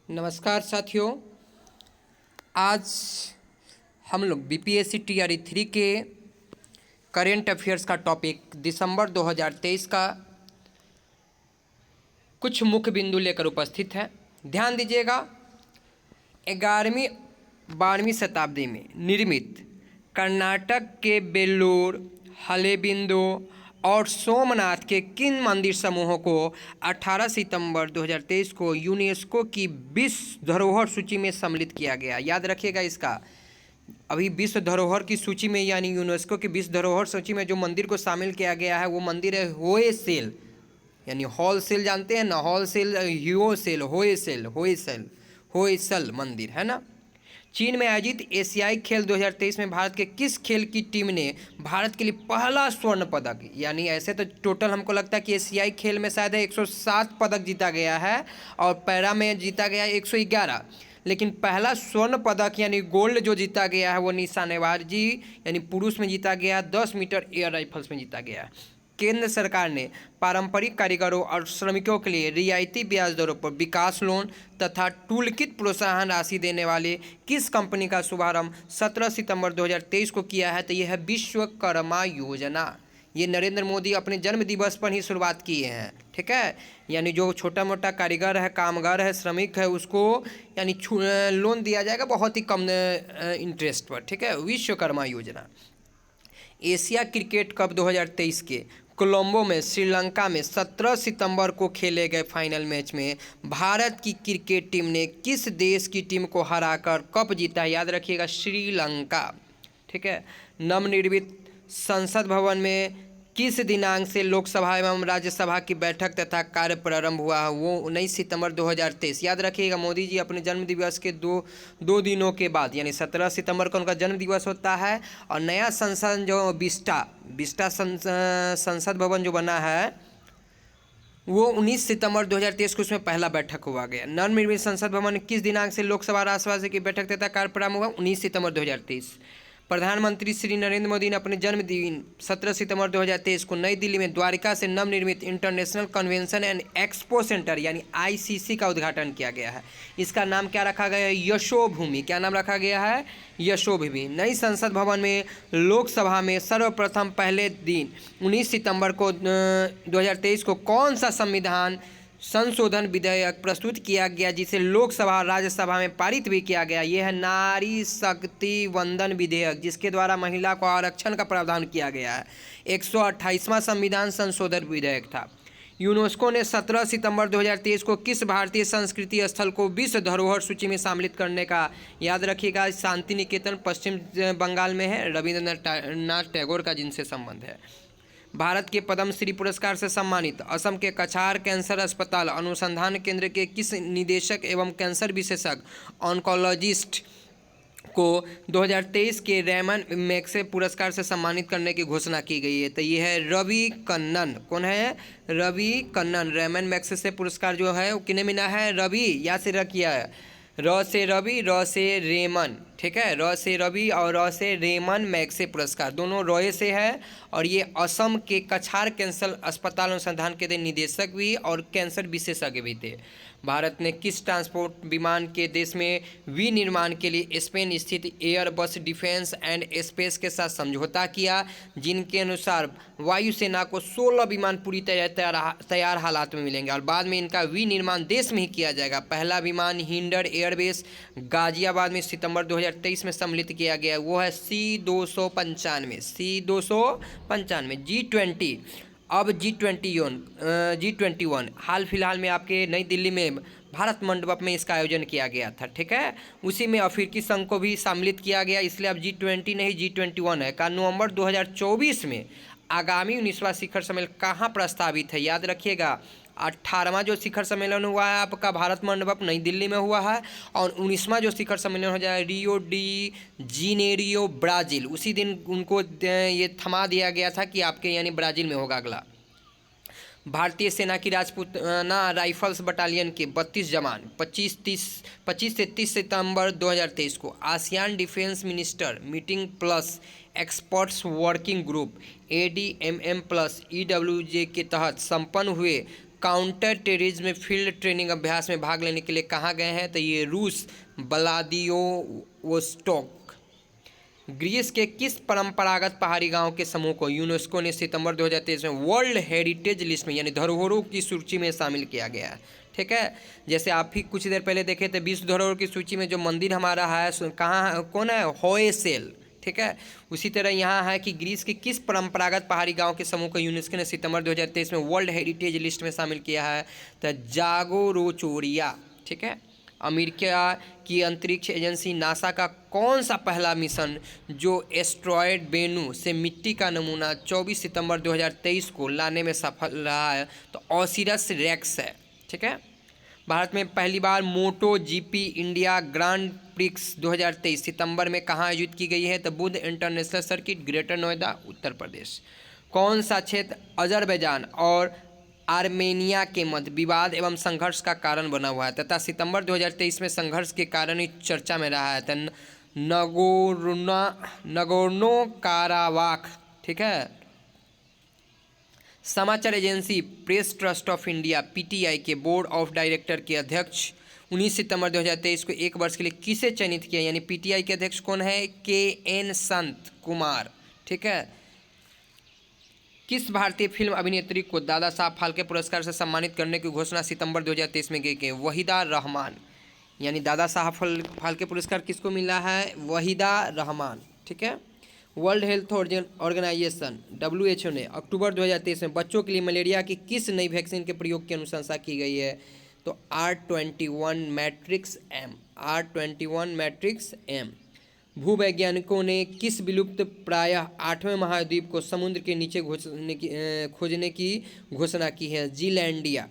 नमस्कार साथियों। आज हम लोग बीपीएससी टीआरई 3 के करेंट अफेयर्स का टॉपिक दिसंबर 2023 का कुछ मुख्य बिंदु लेकर उपस्थित है। ध्यान दीजिएगा, 11वीं 12वीं शताब्दी में निर्मित कर्नाटक के बेल्लूर, हलेबिंदो और सोमनाथ के किन मंदिर समूहों को 18 सितंबर 2023 को यूनेस्को की विश्व धरोहर सूची में सम्मिलित किया गया। याद रखिएगा इसका, अभी विश्व धरोहर की सूची में यानी यूनेस्को की विश्व धरोहर सूची में जो मंदिर को शामिल किया गया है वो मंदिर है होयसेल, यानी होलसेल जानते हैं ना, होलसेल ह्योसेल होयसेल होयसेल होयसल मंदिर है ना। चीन में आयोजित एशियाई खेल 2023 में भारत के किस खेल की टीम ने भारत के लिए पहला स्वर्ण पदक, यानी ऐसे तो टोटल हमको लगता है कि एशियाई खेल में शायद 107 पदक जीता गया है और पैरा में जीता गया 111, लेकिन पहला स्वर्ण पदक यानी गोल्ड जो जीता गया है वो निशानेबाजी यानी पुरुष में जीता गया, 10 मीटर एयर राइफल्स में जीता गया। केंद्र सरकार ने पारंपरिक कारीगरों और श्रमिकों के लिए रियायती ब्याज दरों पर विकास लोन तथा टूलकिट प्रोत्साहन राशि देने वाले किस कंपनी का शुभारंभ 17 सितंबर 2023 को किया है? तो यह है विश्वकर्मा योजना। ये नरेंद्र मोदी अपने जन्म दिवस पर ही शुरुआत किए हैं, ठीक है। यानी जो छोटा मोटा कारीगर है, कामगार है, श्रमिक है, उसको यानी लोन दिया जाएगा बहुत ही कम इंटरेस्ट पर, ठीक है। विश्वकर्मा योजना। एशिया क्रिकेट कप 2023 के कोलंबो में श्रीलंका में 17 सितंबर को खेले गए फाइनल मैच में भारत की क्रिकेट टीम ने किस देश की टीम को हराकर कप जीता? याद रखिएगा, श्रीलंका, ठीक है। नवनिर्मित संसद भवन में किस दिनांक से लोकसभा एवं राज्यसभा की बैठक तथा कार्य प्रारंभ हुआ है? वो 19 सितंबर 2023। याद रखिएगा, मोदी जी अपने जन्म दिवस के दो दिनों के बाद यानी 17 सितंबर को उनका जन्म दिवस होता है और नया संसद जो बिस्टा संसद भवन जो बना है वो 19 सितंबर 2023 को उसमें पहला बैठक हुआ गया। नवनिर्मित संसद भवन किस दिनांक से लोकसभा राज्यसभा की बैठक तथा कार्य प्रारंभ हुआ? 19 सितंबर 2023। प्रधानमंत्री श्री नरेंद्र मोदी ने अपने जन्मदिन 17 सितंबर 2023 को नई दिल्ली में द्वारिका से नवनिर्मित international convention and expo centre यानी आईसीसी का उद्घाटन किया गया है। इसका नाम क्या रखा गया है? यशोभूमि। क्या नाम रखा गया है? यशोभूमि। नई संसद भवन में लोकसभा में सर्वप्रथम पहले दिन 19 सितंबर को 2023 को कौन सा संविधान संशोधन विधेयक प्रस्तुत किया गया जिसे लोकसभा और राज्यसभा में पारित भी किया गया? यह है नारी शक्ति वंदन विधेयक, जिसके द्वारा महिला को आरक्षण का प्रावधान किया गया है। 128वां संविधान संशोधन विधेयक था। यूनेस्को ने 17 सितंबर 2023 को किस भारतीय संस्कृति स्थल को विश्व धरोहर सूची में सम्मिलित करने का? याद रखिएगा, शांति निकेतन पश्चिम बंगाल में है, रविंद्रनाथ टैगोर का जिनसे संबंध है। भारत के पद्मश्री पुरस्कार से सम्मानित असम के कछार कैंसर अस्पताल अनुसंधान केंद्र के किस निदेशक एवं कैंसर विशेषज्ञ ऑन्कोलॉजिस्ट को 2023 के रैमन मैग्सेसे पुरस्कार से सम्मानित करने की घोषणा की गई है? तो ये है रवि कन्नन। कौन है? रवि कन्नन। रैमन मैग्सेसे पुरस्कार जो है वो किन्हें मिला है? रवि, या से रखिया है, र से रवि, र से रेमन, ठीक है। र से रवि और र से रेमन मैग्सेसे पुरस्कार दोनों रॉय से है और ये असम के कछार कैंसर अस्पताल अनुसंधान के निदेशक भी और कैंसर विशेषज्ञ भी थे। भारत ने किस ट्रांसपोर्ट विमान के देश में विनिर्माण के लिए स्पेन स्थित एयरबस डिफेंस एंड स्पेस के साथ समझौता किया, जिनके अनुसार वायुसेना को 16 विमान पूरी तैयार हालात में मिलेंगे और बाद में इनका विनिर्माण देश में ही किया जाएगा? पहला विमान हिंडर एयरबेस गाजियाबाद में सितंबर 2023 में सम्मिलित किया गया, वो है C295। C295 G20। अब G21 हाल फिलहाल में आपके नई दिल्ली में भारत मंडप में इसका आयोजन किया गया था, ठीक है। उसी में अफ्रीकी संघ को भी सम्मिलित किया गया, इसलिए अब G20 नहीं G21 है। का नवंबर 2024 में आगामी 19वां शिखर सम्मेलन कहाँ प्रस्तावित है? याद रखिएगा, 18वां जो शिखर सम्मेलन हुआ है आपका भारत मंडप नई दिल्ली में हुआ है और 19वां जो शिखर सम्मेलन हो जाए रियो डी जीनेरियो ब्राज़ील, उसी दिन उनको ये थमा दिया गया था कि आपके यानी ब्राज़ील में होगा अगला। भारतीय सेना की राजपूताना राइफल्स बटालियन के 32 जवान 25 से 30 सितंबर 2023 को ASEAN defence minister meeting plus experts working group ADMM plus EWJ के तहत संपन्न हुए काउंटर टेररिज्म फील्ड ट्रेनिंग अभ्यास में भाग लेने के लिए कहाँ गए हैं? तो ये रूस व्लादिवोस्टोक। ग्रीस के किस परंपरागत पहाड़ी गांव के समूह को यूनेस्को ने सितंबर 2023 में वर्ल्ड हेरिटेज लिस्ट में यानी धरोहरों की सूची में शामिल किया गया है? ठीक है, जैसे आप ही कुछ देर पहले देखे थे विश्व धरोहर की सूची में जो मंदिर हमारा है कहाँ कौन है? होएसेल। ठीक है, उसी तरह यहाँ है कि ग्रीस के किस परंपरागत पहाड़ी गांव के समूह को यूनेस्को ने सितंबर 2023 में वर्ल्ड हेरिटेज लिस्ट में शामिल किया है? तो जागोरोचोरिया। ठीक है, अमेरिका की अंतरिक्ष एजेंसी नासा का कौन सा पहला मिशन जो एस्ट्रॉयड बेनू से मिट्टी का नमूना 24 सितंबर 2023 को लाने में सफल रहा है? तो ओसिरस रेक्स है। ठीक है, भारत में पहली बार Moto GP India Grand Prix 2023 सितंबर में कहाँ आयोजित की गई है? तो Buddh International Circuit, Greater Noida, Uttar Pradesh. कौन सा क्षेत्र अजरबैजान और आर्मेनिया के मध्य विवाद एवं संघर्ष का कारण बना हुआ है तथा सितंबर 2023 में संघर्ष के कारण ही चर्चा में रहा है? तो नगोर्नो काराबाख। ठीक है, समाचार agency press trust of India PTI के बोर्ड ऑफ डायरेक्टर के अध्यक्ष 19 सितंबर 2023 को एक वर्ष के लिए किसे चयनित किया? यानी पीटीआई के अध्यक्ष कौन है? के.एन. संत कुमार। ठीक है, किस भारतीय फिल्म अभिनेत्री को दादा साहब फाल्के पुरस्कार से सम्मानित करने की घोषणा सितंबर 2023 में की गई? वहीदा रहमान। यानी दादा साहब फाल्के पुरस्कार किसको मिला है? वहीदा रहमान। ठीक है, वर्ल्ड हेल्थ ऑर्गेनाइजेशन WHO ने अक्टूबर 2023 में बच्चों के लिए मलेरिया की किस नई वैक्सीन के प्रयोग की अनुशंसा की गई है? तो R21 मैट्रिक्स M। भूवैज्ञानिकों ने किस विलुप्त प्रायः 8वें महाद्वीप को समुद्र के नीचे खोजने की घोषणा की है? जीलैंडिया।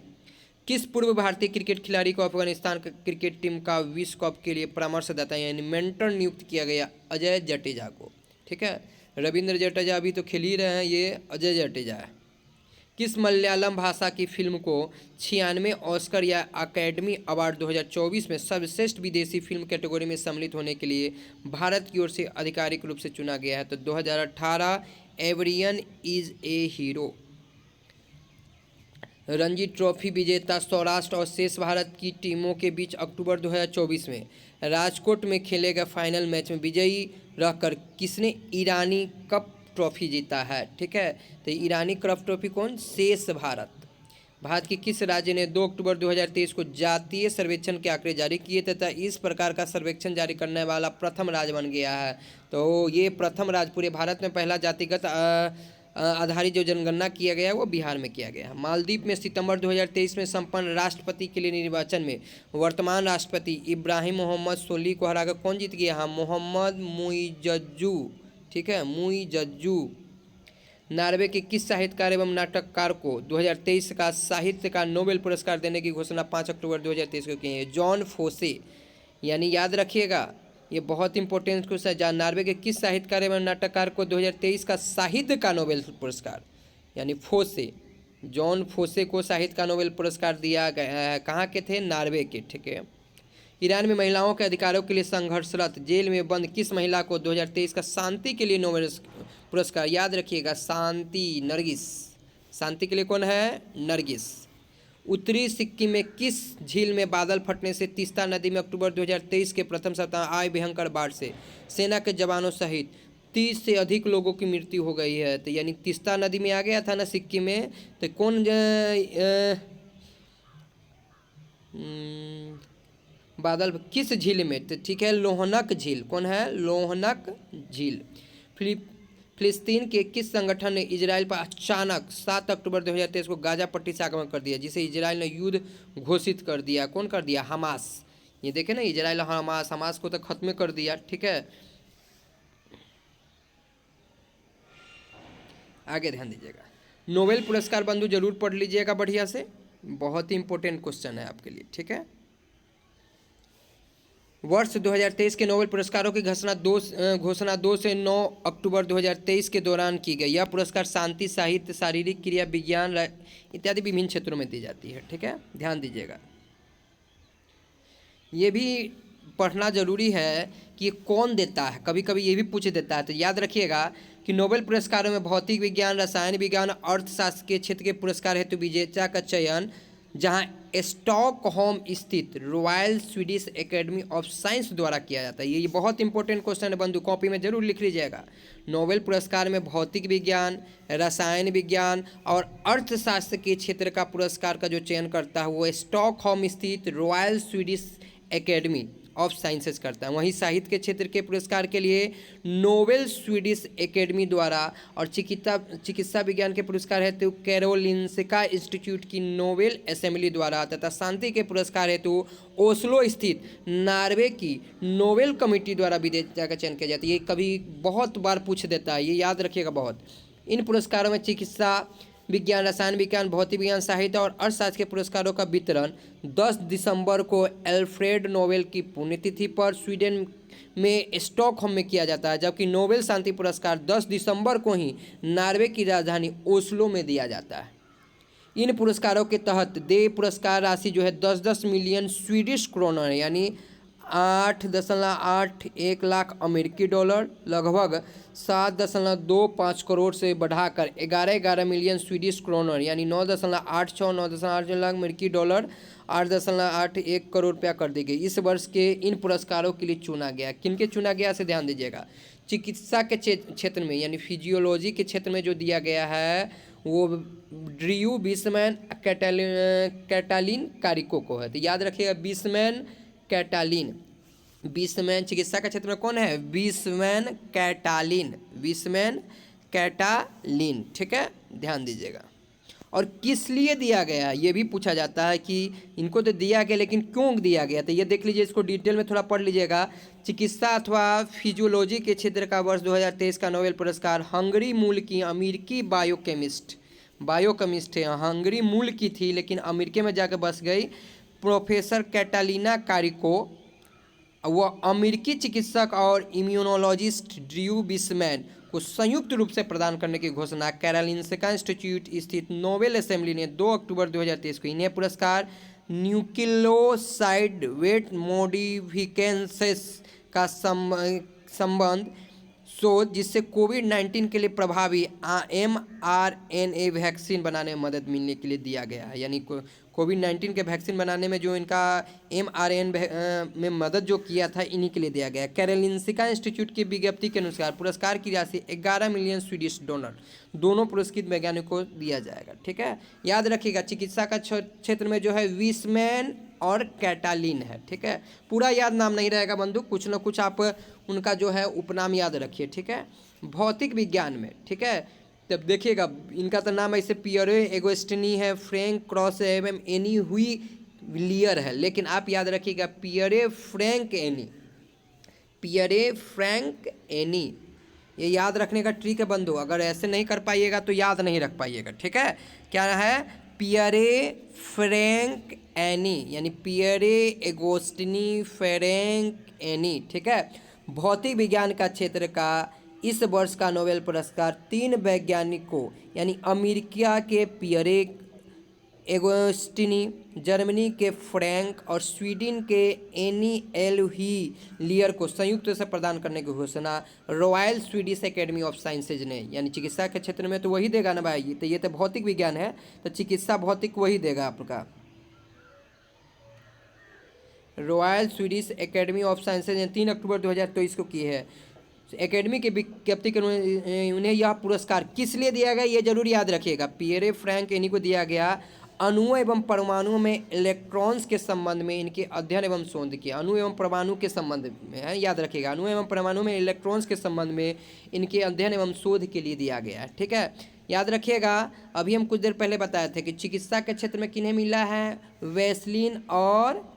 किस पूर्व भारतीय क्रिकेट खिलाड़ी को अफगानिस्तान क्रिकेट टीम का विश्व कप के लिए परामर्शदाता यानी मेंटर नियुक्त किया गया? अजय जडेजा को। ठीक है, रविंद्र जडेजा अभी तो खेल ही रहे हैं, ये अजय जडेजा है। किस मलयालम भाषा की फिल्म को 96वें ऑस्कर या अकेडमी अवार्ड 2024 में सर्वश्रेष्ठ विदेशी फिल्म कैटेगरी में सम्मिलित होने के लिए भारत की ओर से आधिकारिक रूप से चुना गया है? तो 2018 everyone is a hero. Ranji Trophy विजेता सौराष्ट्र और शेष भारत की टीमों के बीच अक्टूबर 2024 में राजकोट में खेले गए फाइनल मैच में विजयी रहकर किसने ईरानी कप ट्रॉफी जीता है? ठीक है, तो ईरानी कप ट्रॉफी कौन? शेष भारत। भारत के किस राज्य ने 2 अक्टूबर 2023 को जातीय सर्वेक्षण के आंकड़े जारी किए तथा इस प्रकार का सर्वेक्षण जारी करने वाला प्रथम राज्य बन गया है? तो ये प्रथम राज्य पूरे भारत में पहला जातिगत आधारित जो जनगणना किया गया है वो बिहार में किया गया है। मालदीव में सितंबर 2023 में संपन्न राष्ट्रपति के लिए निर्वाचन में वर्तमान राष्ट्रपति इब्राहिम मोहम्मद सोली को हराकर कौन जीत गया? हाँ, मोहम्मद मुइज्जू। ठीक है, मुइज्जू। नॉर्वे के किस साहित्यकार एवं नाटककार को 2023 का साहित्य का नोबेल पुरस्कार देने की घोषणा 5 अक्टूबर 2023 को की है? जॉन फोसे। यानी याद रखिएगा, ये बहुत इंपॉर्टेंट क्वेश्चन है। नॉर्वे के किस साहित्यकार एवं नाटककार को 2023 का साहित्य का नोबेल पुरस्कार यानी फोसे, जॉन फोसे को साहित्य का नोबेल पुरस्कार दिया गया है? कहाँ के थे? नॉर्वे के। ठीक है, ईरान में महिलाओं के अधिकारों के लिए संघर्षरत जेल में बंद किस महिला को 2023 का शांति के लिए नोबेल पुरस्कार? याद रखिएगा, शांति, नरगिस। शांति के लिए कौन है? नरगिस। उत्तरी सिक्किम में किस झील में बादल फटने से तीस्ता नदी में अक्टूबर 2023 के प्रथम सप्ताह आए भयंकर बाढ़ से सेना के जवानों सहित 30 से अधिक लोगों की मृत्यु हो गई है? तो यानी तीस्ता नदी में आ गया था ना सिक्किम में, तो कौन बादल किस झील में? तो ठीक है, लोहनक झील। कौन है? लोहनक झील। फिलिस्तीन के किस संगठन ने इजराइल पर अचानक 7 अक्टूबर 2023 को गाजा पट्टी से आक्रमण कर दिया जिसे इजराइल ने युद्ध घोषित कर दिया? कौन कर दिया? हमास। ये देखे ना, इजराइल हमास को तो खत्म कर दिया। ठीक है, आगे ध्यान दीजिएगा। नोबेल पुरस्कार बंधु जरूर पढ़ लीजिएगा बढ़िया से, बहुत ही इंपॉर्टेंट क्वेश्चन है आपके लिए। ठीक है, वर्ष 2023 के नोबेल पुरस्कारों की घोषणा 2 से 9 अक्टूबर 2023 के दौरान की गई। यह पुरस्कार शांति, साहित्य, शारीरिक क्रिया, विज्ञान इत्यादि विभिन्न क्षेत्रों में दी जाती है। ठीक है, ध्यान दीजिएगा। ये भी पढ़ना जरूरी है कि ये कौन देता है, कभी कभी ये भी पूछ देता है। तो याद रखिएगा कि नोबेल पुरस्कारों में भौतिक विज्ञान, रसायन विज्ञान, अर्थशास्त्र के क्षेत्र के पुरस्कार हेतु विजेता का चयन जहां स्टॉकहोम स्थित royal Swedish academy of science द्वारा किया जाता है। ये बहुत इंपॉर्टेंट क्वेश्चन है बंधु, कॉपी में जरूर लिख लीजिएगा। नोबेल पुरस्कार में भौतिक विज्ञान, रसायन विज्ञान और अर्थशास्त्र के क्षेत्र का पुरस्कार का जो चयन करता है वो स्टॉकहोम स्थित royal Swedish academy of sciences करता है। वहीं साहित्य के क्षेत्र के पुरस्कार के लिए नोबेल स्वीडिश एकेडमी द्वारा और चिकित्सा विज्ञान के पुरस्कार हेतु कैरोलिंस्का इंस्टीट्यूट की नोबेल असेंबली द्वारा तथा शांति के पुरस्कार हेतु ओस्लो स्थित नॉर्वे की नोबेल कमेटी द्वारा विजेता का चयन किया जाता है। ये कभी बहुत बार पूछ देता है, ये याद रखिएगा बहुत। इन पुरस्कारों में चिकित्सा विज्ञान, रसायन विज्ञान, भौतिक विज्ञान, साहित्य और अर्थशास्त्र के पुरस्कारों का वितरण 10 दिसंबर को अल्फ्रेड नोबेल की पुण्यतिथि पर स्वीडन में स्टॉकहोम में किया जाता है, जबकि नोबेल शांति पुरस्कार 10 दिसंबर को ही नॉर्वे की राजधानी ओस्लो में दिया जाता है। इन पुरस्कारों के तहत देय पुरस्कार राशि जो है 10-10 मिलियन स्वीडिश क्रोनर यानी 8.81 लाख अमेरिकी डॉलर, लगभग 7.25 करोड़ से बढ़ाकर 11 मिलियन स्वीडिश क्रोनर यानी 9.86 लाख अमेरिकी डॉलर, 8.81 करोड़ रुपया कर दी गई। इस वर्ष के इन पुरस्कारों के लिए चुना गया। किनके चुना गया से ध्यान दीजिएगा। चिकित्सा के क्षेत्र में यानी फिजियोलॉजी के क्षेत्र में जो दिया गया है वो ड्रियू बिसमैन कैटालिन कारिको को है। तो याद रखिएगा बिसमैन कैटालिन। बिसमैन चिकित्सा के क्षेत्र में कौन है? बिसमैन कैटालिन, ठीक है, ध्यान दीजिएगा। और किस लिए दिया गया ये भी पूछा जाता है कि इनको तो दिया गया लेकिन क्यों दिया गया, तो ये देख लीजिए, इसको डिटेल में थोड़ा पढ़ लीजिएगा। चिकित्सा अथवा फिजियोलॉजी के क्षेत्र का वर्ष 2023 का नोबेल पुरस्कार हंगरी मूल की अमेरिकी बायोकेमिस्ट है, हंगरी मूल की थी लेकिन अमेरिका में जाकर बस गई, प्रोफेसर कैटालिना कारिको, वो अमेरिकी चिकित्सक और इम्यूनोलॉजिस्ट ड्रू बिसमैन को संयुक्त रूप से प्रदान करने की घोषणा कैरोलिंस्का इंस्टीट्यूट स्थित नोबेल असेंबली ने 2 अक्टूबर 2023 को इन्हें पुरस्कार न्यूक्लियोसाइड वेट मॉडिफिकेशंस का संबंध शोध जिससे कोविड-19 के लिए प्रभावी mRNA वैक्सीन बनाने में मदद मिलने के लिए दिया गया है। यानी कोविड-19 के वैक्सीन बनाने में जो इनका mRNA में मदद जो किया था इन्हीं के लिए दिया गया। कैरोलिंस्का इंस्टीट्यूट की विज्ञप्ति के अनुसार पुरस्कार की राशि 11 मिलियन स्वीडिश डॉलर दोनों पुरस्कृत वैज्ञानिकों को दिया जाएगा, ठीक है। याद रखिएगा चिकित्सा का क्षेत्र में जो है विसमैन और कैटालिन है, ठीक है। पूरा याद नाम नहीं रहेगा बंधु, कुछ ना कुछ आप उनका जो है उपनाम याद रखिए, ठीक है। भौतिक विज्ञान में, ठीक है, तब देखिएगा इनका तो नाम ऐसे पियरे एगोस्टिनी है, फ्रैंक क्रॉस एवं एनी हुई लियर है, लेकिन आप याद रखिएगा पियरे फ्रैंक एनी, ये याद रखने का ट्रिक है बंधु। अगर ऐसे नहीं कर पाइएगा तो याद नहीं रख पाइएगा, ठीक है। क्या है? पियरे फ्रैंक एनी यानी पियरे एगोस्टिनी फ्रैंक एनी, ठीक है। भौतिक विज्ञान का क्षेत्र का इस वर्ष का नोबेल पुरस्कार 3 वैज्ञानिकों यानी अमेरिका के पियरे एगोस्टिनी, जर्मनी के फ्रैंक और स्वीडन के एनी एल ही लियर को संयुक्त से प्रदान करने की घोषणा royal Swedish academy of sciences ने, यानी चिकित्सा के क्षेत्र में तो वही देगा ना भाई, तो ये तो भौतिक विज्ञान है तो चिकित्सा भौतिक वही देगा आपका। Royal Swedish academy of sciences ने 3 अक्टूबर 2023 को की है। एकेडमी के विज्ञप्ति के उन्हें यह पुरस्कार किस लिए दिया गया ये जरूर याद रखिएगा। पियरे फ्रैंक एनी को दिया गया अणुओं एवं परमाणुओं में इलेक्ट्रॉन्स के संबंध में इनके अध्ययन एवं शोध किया। अणु एवं परमाणु के संबंध में है, याद रखिएगा, अणु एवं परमाणु में इलेक्ट्रॉन्स के संबंध में इनके अध्ययन एवं शोध के लिए दिया गया है, ठीक है। याद रखिएगा अभी हम कुछ देर पहले बताए थे कि चिकित्सा के क्षेत्र में किन्हें मिला है, वेस्लिन और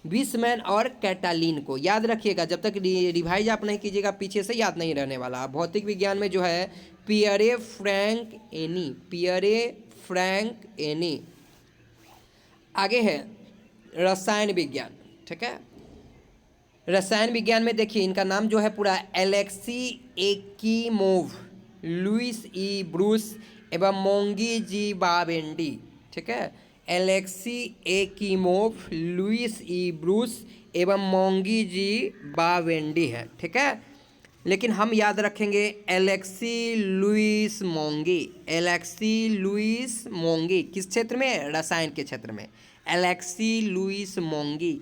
विसमैन और कैटालिन को। याद रखिएगा, जब तक रिवाइज आप नहीं कीजिएगा पीछे से याद नहीं रहने वाला। भौतिक विज्ञान में जो है पियरे फ्रैंक एनी। आगे है रसायन विज्ञान, ठीक है। रसायन विज्ञान में देखिए इनका नाम जो है पूरा एलेक्सी एकीमोव, लुइस ई ब्रूस एवं मोंगी जी बावेंडी, ठीक है। एलेक्सी एकीमोव, लुइस ई ब्रूस एवं मोंगी जी बावेंडी है, ठीक है। लेकिन हम याद रखेंगे एलेक्सी लुइस मोंगी। एलेक्सी लुइस मोंगी किस क्षेत्र में? रसायन के क्षेत्र में। Alexei Louis मोंगी।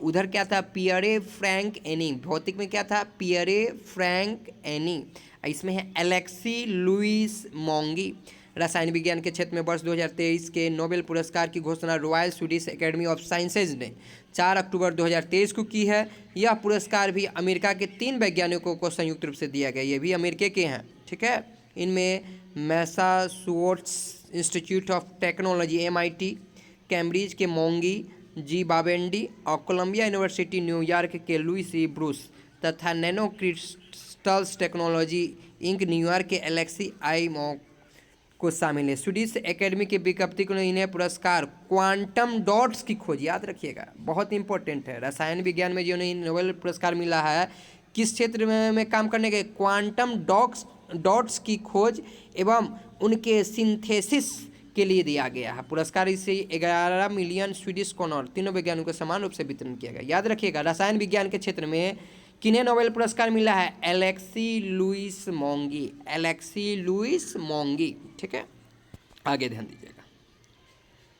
उधर क्या था? Pierre Frank any. भौतिक में क्या था? Pierre Frank any. इसमें है एलेक्सी लुइस मोंगी। रसायन विज्ञान के क्षेत्र में वर्ष 2023 के नोबेल पुरस्कार की घोषणा royal Swedish academy of sciences ने 4 अक्टूबर 2023 को की है। यह पुरस्कार भी अमेरिका के 3 वैज्ञानिकों को संयुक्त रूप से दिया गया। ये भी अमेरिका के हैं, ठीक है। इनमें Massachusetts Institute of Technology MIT, Cambridge के मोंगी जी बावेंडी और कोलंबिया यूनिवर्सिटी न्यूयॉर्क के लुइस ई ब्रूस तथा नैनो क्रिस्टल्स टेक्नोलॉजी इंक न्यूयॉर्क के एलेक्सी आई मॉक को शामिल है। स्वीडिश एकेडमी के विज्ञप्ति को इन्हें पुरस्कार क्वांटम डॉट्स की खोज, याद रखिएगा, बहुत इंपॉर्टेंट है। रसायन विज्ञान में जिन्हें नोबेल पुरस्कार मिला है, किस क्षेत्र में काम करने के? क्वांटम डॉट्स की खोज एवं उनके सिंथेसिस के लिए दिया गया है। पुरस्कार इसे 11 मिलियन स्वीडिश करोड़ तीनों वैज्ञानिकों को समान रूप से वितरण किया गया। याद रखिएगा, रसायन विज्ञान के क्षेत्र में किन्हें नोबेल पुरस्कार मिला है? Alexei Louis मोंगी। एलेक्सी लुइस मोंगी, ठीक है। आगे ध्यान दीजिएगा।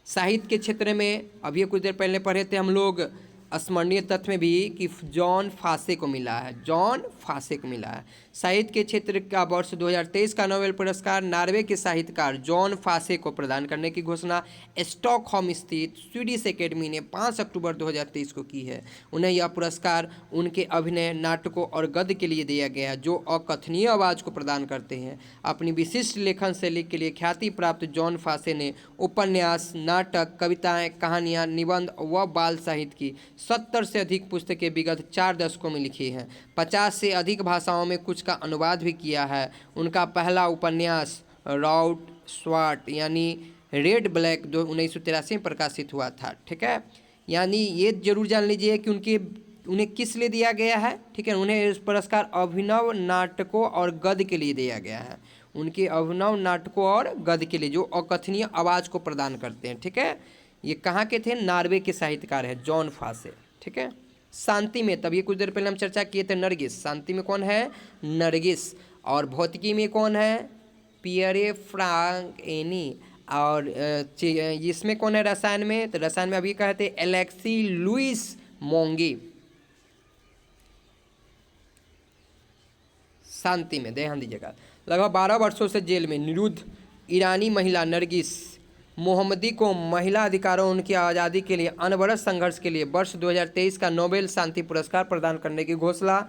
साहित्य के क्षेत्र में अभी कुछ देर पहले पढ़े थे हम लोग स्मरणीय तथ्य में भी कि जॉन फासे को मिला है। जॉन फासे को मिला है। साहित्य के क्षेत्र का वर्ष 2023 का नोबेल पुरस्कार नॉर्वे के साहित्यकार जॉन फासे को प्रदान करने की घोषणा स्टॉकहोम स्थित स्वीडिश एकेडमी ने 5 अक्टूबर 2023 को की है। उन्हें यह पुरस्कार उनके अभिनय, नाटकों और गद्य के लिए दिया गया जो अकथनीय आवाज़ को प्रदान करते हैं। अपनी विशिष्ट लेखन शैली के लिए ख्याति प्राप्त जॉन फासे ने उपन्यास, नाटक, कविताएं, कहानियां, निबंध व बाल साहित्य की 70 से अधिक पुस्तकें विगत 4 दशकों में लिखी हैं। 50 से अधिक भाषाओं में कुछ का अनुवाद भी किया है। उनका पहला उपन्यास राउट स्वाट यानी रेड ब्लैक 1983 में प्रकाशित हुआ था, ठीक है। यानी ये जरूर जान लीजिए कि उन्हें किस लिए दिया गया है, ठीक है। उन्हें इस पुरस्कार अभिनव नाटकों और गद्य के लिए दिया गया है। उनके अभिनव नाटकों और गद्य के लिए जो अकथनीय आवाज़ को प्रदान करते हैं, ठीक है। ये कहाँ के थे? नॉर्वे के साहित्यकार है जॉन फासे, ठीक है। शांति में तब ये कुछ देर पहले हम चर्चा किए थे नरगिस। शांति में कौन है? नरगिस। और भौतिकी में कौन है? Pierre Frank any. और इसमें कौन है रसायन में? तो रसायन में अभी कहते एलेक्सी लुइस मोंगी। शांति में ध्यान दीजिएगा। लगभग 12 वर्षों से जेल में निरुद्ध ईरानी महिला नरगिस मोहम्मदी को महिला अधिकारों उनकी आज़ादी के लिए अनवरत संघर्ष के लिए वर्ष 2023 का नोबेल शांति पुरस्कार प्रदान करने की घोषणा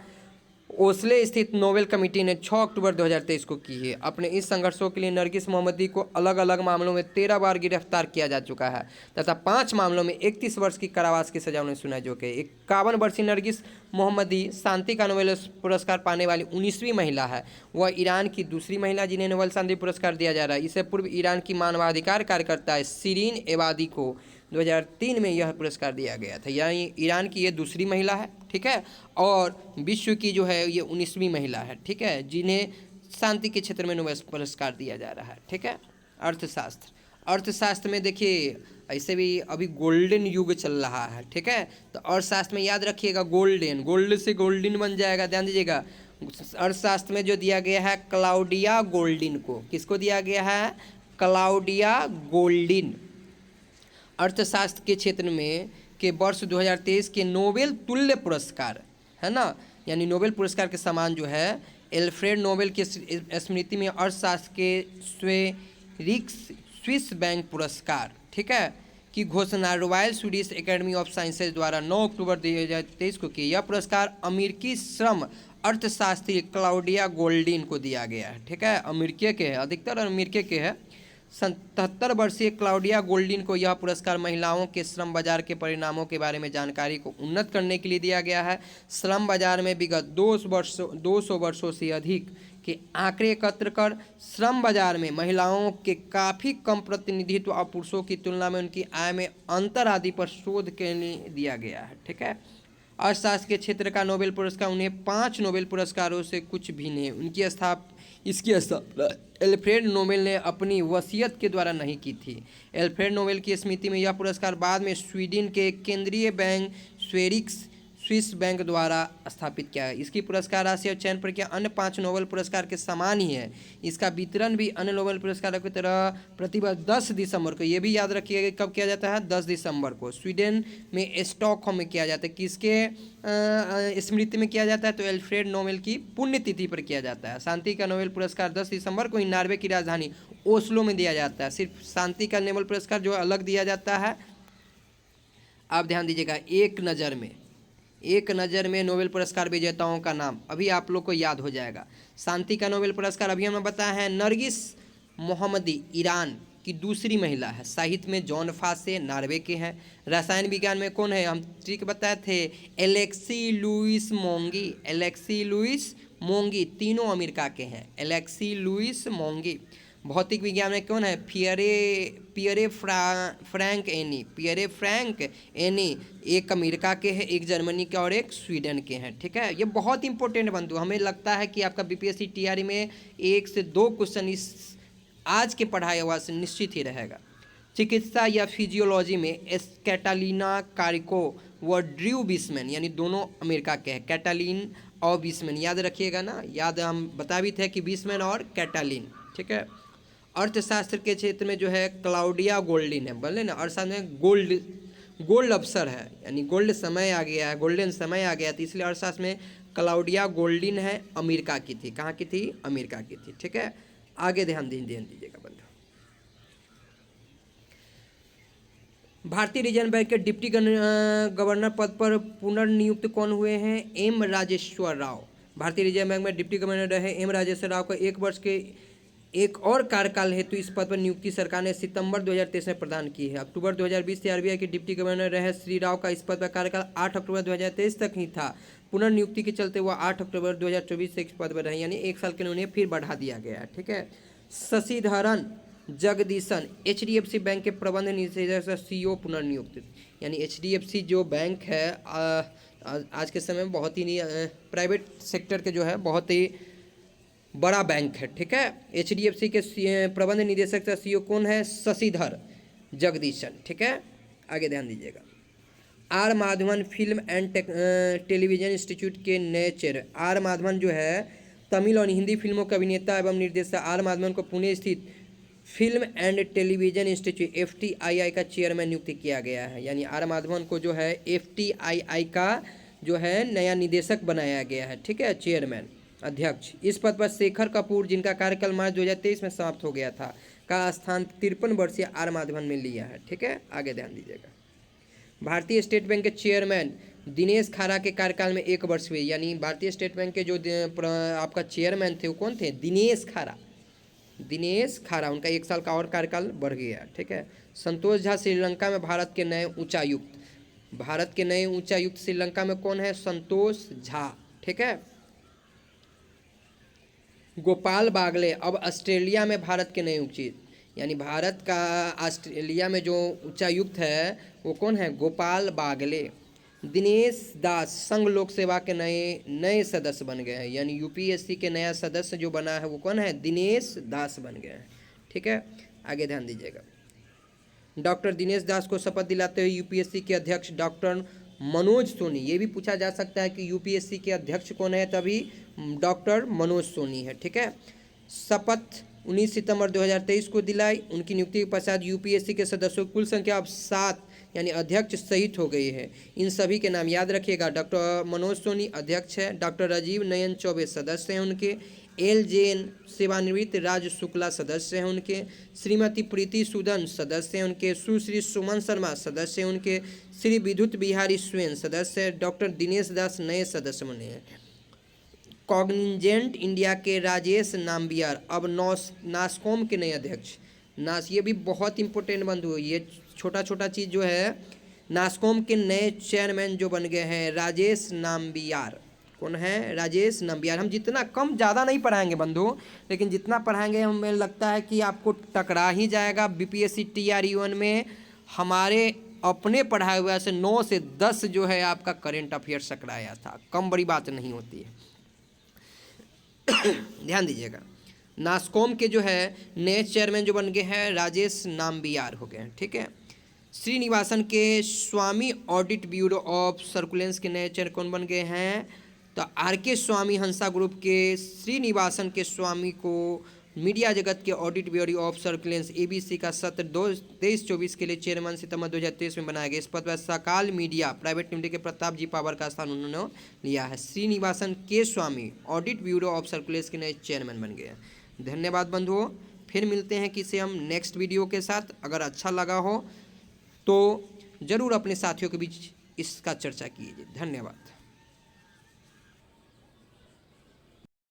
ओस्ले स्थित नोबेल कमेटी ने 6 अक्टूबर 2023 को की है। अपने इस संघर्षों के लिए नरगिस मोहम्मदी को अलग अलग मामलों में 13 बार गिरफ्तार किया जा चुका है तथा 5 मामलों में 31 वर्ष की कारावास की सजा उन्हें सुनाई जो कि 51 वर्षीय नरगिस मोहम्मदी शांति का नोबेल पुरस्कार पाने वाली 19वीं महिला है। वह ईरान की दूसरी महिला जिन्हें नोबेल शांति पुरस्कार दिया जा रहा है। इससे पूर्व ईरान की मानवाधिकार कार्यकर्ता है शिरीन एबादी को 2003 में यह पुरस्कार दिया गया था। यानी ईरान की ये दूसरी महिला है, ठीक है। और विश्व की जो है ये 19वीं महिला है, ठीक है, जिन्हें शांति के क्षेत्र में नोबेल पुरस्कार दिया जा रहा है, ठीक है। अर्थशास्त्र में देखिए ऐसे भी अभी गोल्डन युग चल रहा है, ठीक है। तो अर्थशास्त्र में याद रखिएगा गोल्डन, गोल्ड से गोल्डन बन जाएगा, ध्यान दीजिएगा। अर्थशास्त्र में जो दिया गया है क्लाउडिया गोल्डिन को, किसको दिया गया है? Claudia Goldin. अर्थशास्त्र के क्षेत्र में के वर्ष 2023 के नोबेल तुल्य पुरस्कार है ना, यानी नोबेल पुरस्कार के समान जो है एल्फ्रेड नोबेल की स्मृति में अर्थशास्त्र के स्विस बैंक पुरस्कार, ठीक है, की घोषणा royal Swedish academy of sciences द्वारा 9 अक्टूबर 2023 को की। यह पुरस्कार अमेरिकी श्रम अर्थशास्त्री क्लाउडिया गोल्डिन को दिया गया है, ठीक है। अमेरिका के है, अधिकतर अमेरिका के है। 77 वर्षीय क्लाउडिया गोल्डिन को यह पुरस्कार महिलाओं के श्रम बाजार के परिणामों के बारे में जानकारी को उन्नत करने के लिए दिया गया है। श्रम बाजार में विगत 200 वर्षों से अधिक के आंकड़े एकत्र कर श्रम बाजार में महिलाओं के काफ़ी कम प्रतिनिधित्व और पुरुषों की तुलना में उनकी आय में अंतर आदि पर शोध के लिए दिया गया है, ठीक है। अर्थशास्त्र के क्षेत्र का नोबेल पुरस्कार उन्हें 5 नोबेल पुरस्कारों से कुछ भी नहीं। इसकी स्थापना एल्फ्रेड नोबेल ने अपनी वसीयत के द्वारा नहीं की थी। एल्फ्रेड नोबेल की स्मृति में यह पुरस्कार बाद में स्वीडन के केंद्रीय बैंक स्विस बैंक द्वारा स्थापित किया है। इसकी पुरस्कार राशि और चयन प्रक्रिया अन्य 5 नोबेल पुरस्कार के समान ही है। इसका वितरण भी अन्य नोबेल पुरस्कारों की तरह प्रतिवर्ष 10 दिसंबर को, ये भी याद रखिएगा कब किया जाता है, 10 दिसंबर को स्वीडन में स्टॉकहोम में किया जाता है। किसके स्मृति में किया जाता है, तो एल्फ्रेड नोबेल की पुण्यतिथि पर किया जाता है। शांति का नोबेल पुरस्कार 10 दिसंबर को ही नॉर्वे की राजधानी ओस्लो में दिया जाता है। सिर्फ शांति का नोबेल पुरस्कार जो अलग दिया जाता है। आप ध्यान दीजिएगा, एक नज़र में नोबेल पुरस्कार विजेताओं का नाम अभी आप लोग को याद हो जाएगा। शांति का नोबेल पुरस्कार अभी हमने बताया है नरगिस मोहम्मदी, ईरान की दूसरी महिला है। साहित्य में जॉन फासे, नॉर्वे के हैं। रसायन विज्ञान में कौन है, हम ठीक बताए थे, एलेक्सी लुइस मोंगी, तीनों अमेरिका के हैं, एलेक्सी लुइस मोंगी। भौतिक विज्ञान में कौन है, पियरे फ्रैंक एनी, एक अमेरिका के हैं, एक जर्मनी के और एक स्वीडन के हैं। ठीक है, ये बहुत इंपॉर्टेंट बंधु, हमें लगता है कि आपका बीपीएससी टीआरई में 1 से 2 क्वेश्चन इस आज के पढ़ाया हुआ से निश्चित ही रहेगा। चिकित्सा या फिजियोलॉजी में कैटालिना कारिको व ड्रू बिस्मैन, यानी दोनों अमेरिका के हैं, कैटालिन और बिस्मैन, याद रखिएगा ना, याद हम बता भी थे कि बिस्मैन और कैटालिन। ठीक है, अर्थशास्त्र के क्षेत्र में जो है क्लाउडिया गोल्डिन है, बोले ना, अर्थशास्त्र में गोल्ड अवसर है, यानी गोल्ड समय आ गया है, गोल्डन समय आ गया था, इसलिए अर्थशास्त्र में क्लाउडिया गोल्डिन है, अमेरिका की थी। कहाँ की थी, अमेरिका की थी। ठीक है, आगे ध्यान दीजिएगा बंधु। भारतीय रिजर्व बैंक के डिप्टी गवर्नर पद पर पुनर्नियुक्त कौन हुए हैं, एम राजेश्वर राव। भारतीय रिजर्व बैंक में डिप्टी गवर्नर रहे एम राजेश्वर राव को 1 वर्ष के एक और कार्यकाल हेतु इस पद पर नियुक्ति सरकार ने सितंबर 2023 में प्रदान की है। अक्टूबर 2020 से आरबीआई के डिप्टी गवर्नर रहे श्री राव का इस पद पर कार्यकाल 8 अक्टूबर 2023 तक ही था। पुनर्नियुक्ति के चलते वह 8 अक्टूबर 2024 से इस पद पर रहे, यानी 1 साल के लिए उन्हें फिर बढ़ा दिया गया है। ठीक है, शशिधरन जगदीशन एचडीएफसी बैंक के प्रबंध निदेशक सीईओ पुनर्नियुक्त, यानी एचडीएफसी जो बैंक है आज के समय में बहुत ही प्राइवेट सेक्टर के जो है बहुत ही बड़ा बैंक है। ठीक है, एचडीएफसी के प्रबंध निदेशक का सीईओ कौन है, शशिधर जगदीशन। ठीक है, आगे ध्यान दीजिएगा। R Madhavan Film and Television Institute के नए चेयर, आर माधवन जो है तमिल और हिंदी फिल्मों के अभिनेता एवं निर्देशक आर माधवन को पुणे स्थित film and Television institute FTII का चेयरमैन नियुक्त किया गया है। यानी आर माधवन को जो है एफटीआईआई का जो है नया निदेशक बनाया गया है। ठीक है, चेयरमैन अध्यक्ष। इस पद पर शेखर कपूर, जिनका कार्यकाल मार्च 2023 में समाप्त हो गया था, का स्थान 53 वर्षीय आर माधवन में लिया है। ठीक है, आगे ध्यान दीजिएगा। भारतीय स्टेट बैंक के चेयरमैन दिनेश खारा के कार्यकाल में 1 वर्ष हुए, यानी भारतीय स्टेट बैंक के जो आपका चेयरमैन थे वो कौन थे, दिनेश खारा, उनका 1 साल का और कार्यकाल बढ़ गया। ठीक है, संतोष झा श्रीलंका में भारत के नए उच्चायुक्त श्रीलंका में कौन है, संतोष झा। ठीक है, गोपाल बागले अब ऑस्ट्रेलिया में भारत के नए उच्चायुक्त, यानी भारत का ऑस्ट्रेलिया में जो उच्चायुक्त है वो कौन है, गोपाल बागले। दिनेश दास संघ लोक सेवा के नए सदस्य बन गए हैं, यानी यूपीएससी के नया सदस्य जो बना है वो कौन है, दिनेश दास बन गए हैं। ठीक है, आगे ध्यान दीजिएगा। डॉक्टर दिनेश दास को शपथ दिलाते हुए यूपीएससी के अध्यक्ष डॉक्टर मनोज सोनी, ये भी पूछा जा सकता है कि यूपीएससी के अध्यक्ष कौन है, तभी डॉक्टर मनोज सोनी है। ठीक है, शपथ 19 सितंबर 2023 को दिलाई। उनकी नियुक्ति के पश्चात यूपीएससी के सदस्यों की कुल संख्या अब 7 यानी अध्यक्ष सहित हो गई है। इन सभी के नाम याद रखिएगा, डॉक्टर मनोज सोनी अध्यक्ष है, डॉक्टर राजीव नयन चौबे सदस्य हैं उनके, एल जैन सेवानिवृत्त, राज शुक्ला सदस्य हैं उनके, श्रीमती प्रीति सूदन सदस्य हैं उनके, सुश्री सुमन शर्मा सदस्य हैं उनके, श्री विद्युत बिहारी स्वयं सदस्य, डॉक्टर दिनेश दास नए सदस्य बने हैं। कॉग्निजेंट इंडिया के राजेश नाम्बियार अब नासकॉम के नए अध्यक्ष। ये भी बहुत इंपॉर्टेंट बंधु, ये छोटा छोटा चीज़ जो है, नासकॉम के नए चेयरमैन जो बन गए हैं राजेश नाम्बियार। कौन है, राजेश नाम्बियार। हम जितना कम ज़्यादा नहीं पढ़ाएंगे बंधु, लेकिन जितना पढ़ाएंगे हमें लगता है कि आपको टकरा ही जाएगा। बीपीएससी टीआरई-1 में हमारे अपने पढ़ाए हुए से 9 से 10 जो है आपका करेंट अफेयर्स टकराया था, कम बड़ी बात नहीं होती है। ध्यान दीजिएगा, नासकॉम के जो है नए चेयरमैन जो बन गए हैं राजेश नाम्बियार हो गए हैं। ठीक है, श्रीनिवासन के स्वामी ऑडिट ब्यूरो ऑफ सर्कुलेंस के नए चेयर कौन बन गए हैं? तो आर के स्वामी हंसा ग्रुप के श्रीनिवासन के स्वामी को मीडिया जगत के ऑडिट ब्यूरो ऑफ सर्कुलेंस एबीसी का सत्र 23-24 के लिए चेयरमैन सितंबर 2023 में बनाया गया। इस पद पर सकाल मीडिया प्राइवेट लिमिटेड के प्रताप जी पावर का स्थान उन्होंने लिया है। श्रीनिवासन के स्वामी ऑडिट ब्यूरो ऑफ सर्कुलेंस के नए चेयरमैन बन गए। धन्यवाद बंधुओं, फिर मिलते हैं किसी हम नेक्स्ट वीडियो के साथ। अगर अच्छा लगा हो तो ज़रूर अपने साथियों के बीच इसका चर्चा कीजिए। धन्यवाद।